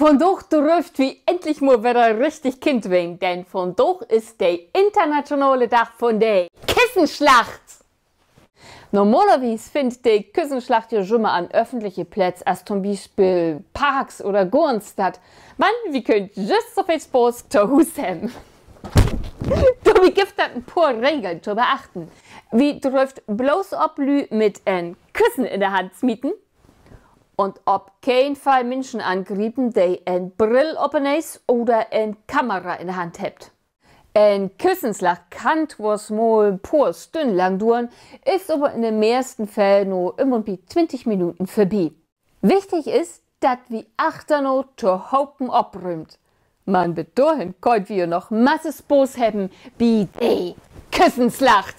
Von doch trifft wie endlich mal wieder richtig Kind wegen, denn von doch ist der internationale Tag von der Kissenschlacht. Normalerweise findet die Kissenschlacht ja schon mal an öffentlichen Plätzen, als zum Beispiel Parks oder Gorn statt. Man, wie könnt just so viel Spaß zu Hause haben. Dabei gibt es ein paar Regeln zu beachten. Wie trifft bloß ob Lü mit ein Kissen in der Hand zu mieten? Und ob kein Fall Menschen angreifen, die ein Brill oder eine Kamera in der Hand habt. Ein Kissenschlacht kann was mal ein paar Stunden lang dauern, ist aber in den meisten Fällen nur immer bei 20 Minuten vorbei. Wichtig ist, dass wir achterno zu Haupen abräumt. Man bis dahin könnt wir noch Masse Spaß haben bei der Kissenschlacht.